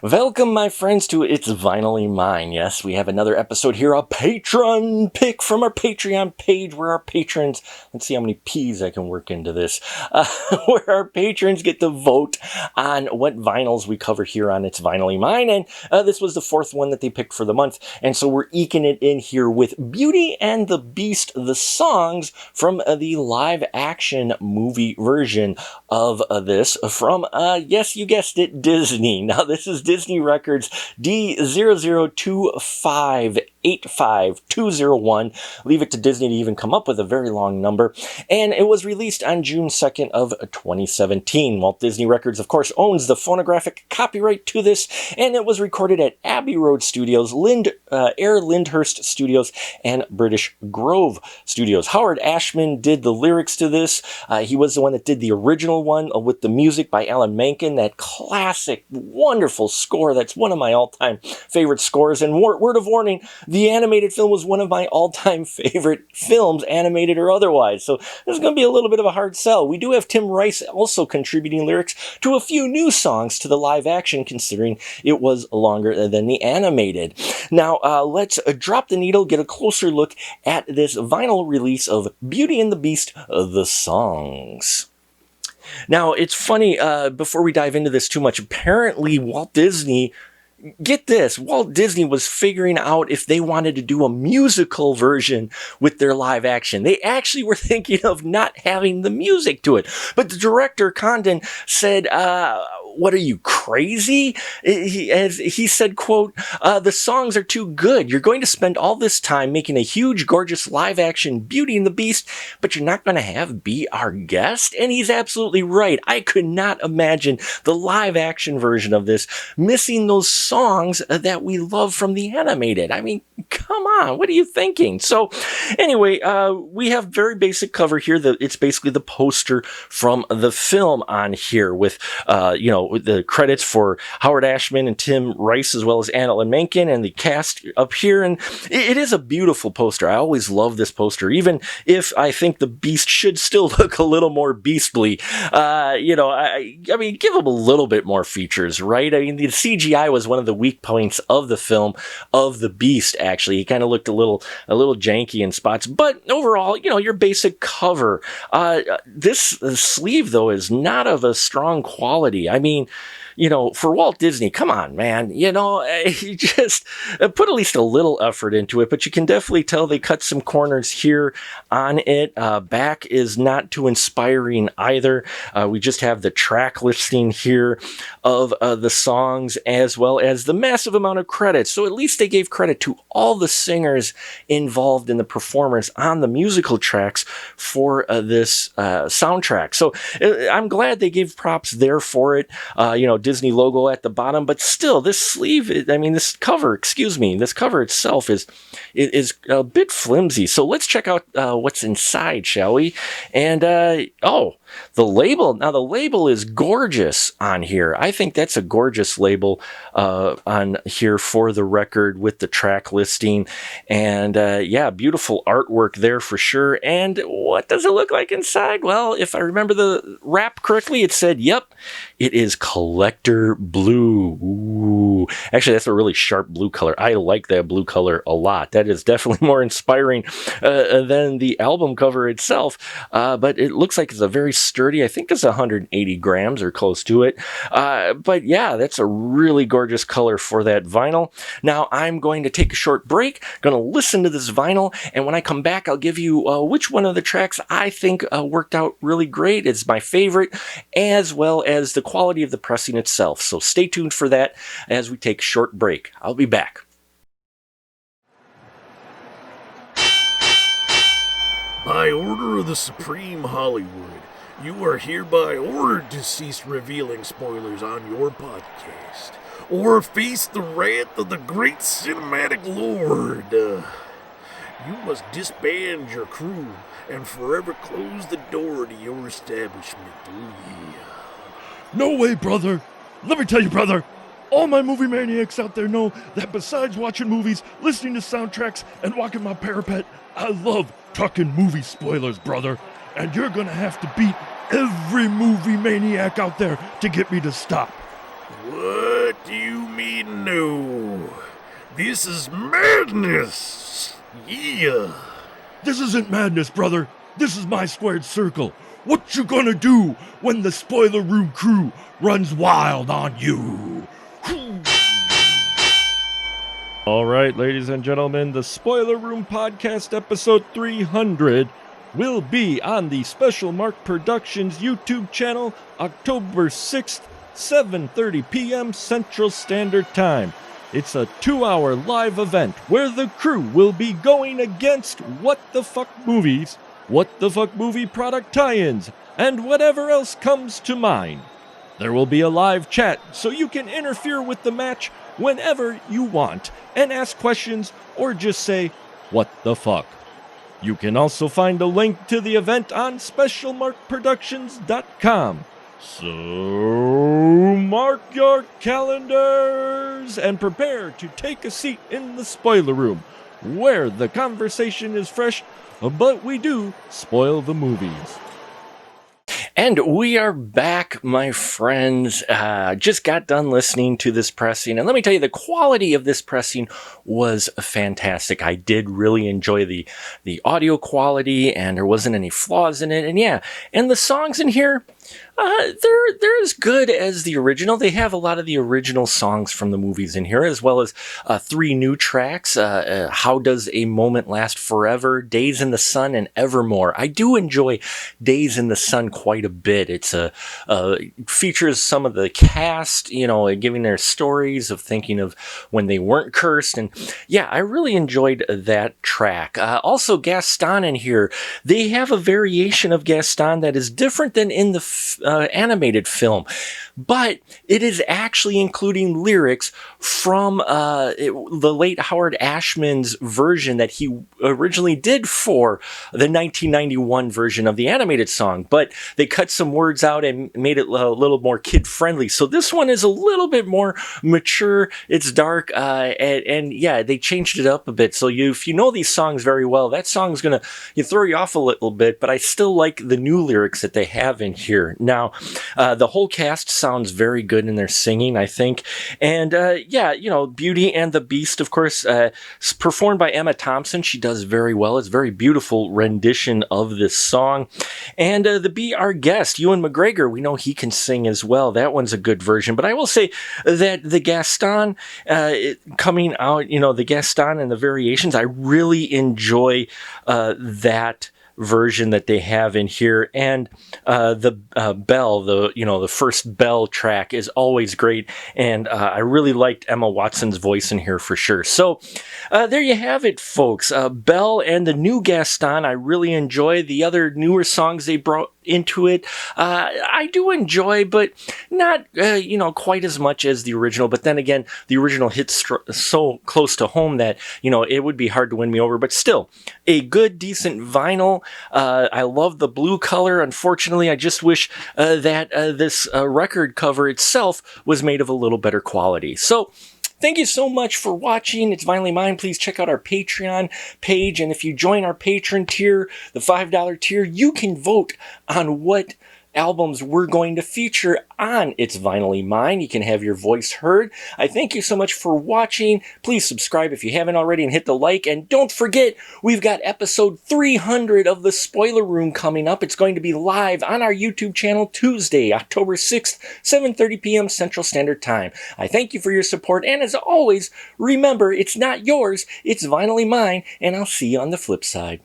Welcome, my friends, to It's Vinylly Mine. Yes, we have another episode here, a patron pick from our Patreon page where our patrons, let's see how many P's I can work into this, where our patrons get to vote on what vinyls we cover here on It's Vinylly Mine. And this was the fourth one that they picked for the month. And so we're eking it in here with Beauty and the Beast, the songs from the live action movie version of this from, yes, you guessed it, Disney. Now, this is Disney Records D002585201. Leave it to Disney to even come up with a very long number. And it was released on June 2nd of 2017. Walt Disney Records, of course, owns the phonographic copyright to this, and it was recorded at Abbey Road Studios, Air Lyndhurst Studios, and British Grove Studios. Howard Ashman did the lyrics to this. He was the one that did the original one with the music by Alan Menken, that classic, wonderful score. That's one of my all-time favorite scores. And word of warning, the animated film was one of my all-time favorite films, animated or otherwise. So this is going to be a little bit of a hard sell. We do have Tim Rice also contributing lyrics to a few new songs to the live action, considering it was longer than the animated. Now, let's drop the needle, get a closer look at this vinyl release of Beauty and the Beast, the songs. Now, it's funny, before we dive into this too much, apparently Walt Disney, get this, Walt Disney was figuring out if they wanted to do a musical version with their live action. They actually were thinking of not having the music to it. But the director, Condon, said, what are you, crazy? He said, quote, the songs are too good. You're going to spend all this time making a huge, gorgeous live action Beauty and the Beast, but you're not going to have be our guest? And he's absolutely right. I could not imagine the live action version of this missing those songs that we love from the animated. I mean, come on, what are you thinking? So anyway, we have very basic cover here. It's basically the poster from the film on here with, the credits for Howard Ashman and Tim Rice, as well as Alan Menken and the cast up here. And it is a beautiful poster. I always love this poster, even if I think the Beast should still look a little more beastly. I mean, give him a little bit more features, right? I mean, the CGI was one of the weak points of the film of the Beast, actually. He kind of looked a little janky in spots, but overall, your basic cover. This sleeve, though, is not of a strong quality. I mean, for Walt Disney, come on, man, he just put at least a little effort into it, but you can definitely tell they cut some corners here on it. Back is not too inspiring either. We just have the track listing here of the songs, as well as the massive amount of credits. So at least they gave credit to all the singers involved in the performance on the musical tracks for this soundtrack. So I'm glad they gave props there for it. Disney logo at the bottom, but still, this cover itself is a bit flimsy. So let's check out what's inside, shall we? And the label. Now, the label is gorgeous on here. I think that's a gorgeous label on here for the record with the track listing. And beautiful artwork there for sure. And what does it look like inside? Well, if I remember the wrap correctly, it said, yep, it is collector blue. Ooh. Actually, that's a really sharp blue color. I like that blue color a lot. That is definitely more inspiring than the album cover itself. But it looks like it's a very sturdy, I think it's 180 grams or close to it. But yeah, that's a really gorgeous color for that vinyl. Now, I'm going to take a short break, going to listen to this vinyl, and when I come back, I'll give you which one of the tracks I think worked out really great. It's my favorite, as well as the quality of the pressing itself. So stay tuned for that as we take a short break. I'll be back. By order of the Supreme Hollywood, you are hereby ordered to cease revealing spoilers on your podcast, or face the wrath of the great cinematic lord. You must disband your crew and forever close the door to your establishment. Oh, yeah. No way, brother. Let me tell you, brother. All my movie maniacs out there know that besides watching movies, listening to soundtracks, and walking my parapet, I love talking movie spoilers, brother. And you're gonna have to beat every movie maniac out there to get me to stop. What? What do you mean, no? This is madness! Yeah! This isn't madness, brother. This is my squared circle. What you gonna do when the spoiler room crew runs wild on you? All right, ladies and gentlemen, the Spoiler Room Podcast episode 300 will be on the Special Mark Productions YouTube channel October 6th, 7:30 p.m. Central Standard Time. It's a 2-hour live event where the crew will be going against What the Fuck movies, What the Fuck movie product tie-ins, and whatever else comes to mind. There will be a live chat so you can interfere with the match whenever you want and ask questions or just say, what the fuck. You can also find a link to the event on specialmarkproductions.com. So mark your calendars and prepare to take a seat in the spoiler room, where the conversation is fresh, but we do spoil the movies. And we are back, my friends. Just got done listening to this pressing, and let me tell you, the quality of this pressing was fantastic. I did really enjoy the audio quality, and there wasn't any flaws in it. And yeah, and the songs in here, they're as good as the original. They have a lot of the original songs from the movies in here, as well as 3 new tracks. How Does a Moment Last Forever, Days in the Sun, and Evermore. I do enjoy Days in the Sun quite a bit. It's features some of the cast, giving their stories of thinking of when they weren't cursed. And yeah, I really enjoyed that track. Also, Gaston in here, they have a variation of Gaston that is different than in the animated film, but it is actually including lyrics from the late Howard Ashman's version that he originally did for the 1991 version of the animated song, but they cut some words out and made it a little more kid-friendly. So this one is a little bit more mature, it's dark, and yeah, they changed it up a bit. So if you know these songs very well, that song's gonna throw you off a little bit, but I still like the new lyrics that they have in here. Now, the whole cast sounds very good in their singing, I think. And yeah, Beauty and the Beast, of course, performed by Emma Thompson. She does very well. It's a very beautiful rendition of this song. And the Be Our Guest, Ewan McGregor, we know he can sing as well. That one's a good version. But I will say that the Gaston coming out, the Gaston and the variations, I really enjoy that version that they have in here. And the Belle, the first Belle track is always great, and I really liked Emma Watson's voice in here for sure. So there you have it, folks. Belle and the new Gaston, I really enjoy. The other newer songs they brought into it, I do enjoy, but not quite as much as the original. But then again, the original hits so close to home that it would be hard to win me over. But still, a good, decent vinyl. I love the blue color. Unfortunately, I just wish that this record cover itself was made of a little better quality. So thank you so much for watching. It's Vinylly Mine. Please check out our Patreon page. And if you join our patron tier, the $5 tier, you can vote on what albums we're going to feature on It's Vinylly Mine. You can have your voice heard. I thank you so much for watching. Please subscribe if you haven't already and hit the like. And don't forget, we've got episode 300 of The Spoiler Room coming up. It's going to be live on our YouTube channel Tuesday, October 6th, 7:30 p.m. Central Standard Time. I thank you for your support. And as always, remember, it's not yours, it's Vinylly Mine. And I'll see you on the flip side.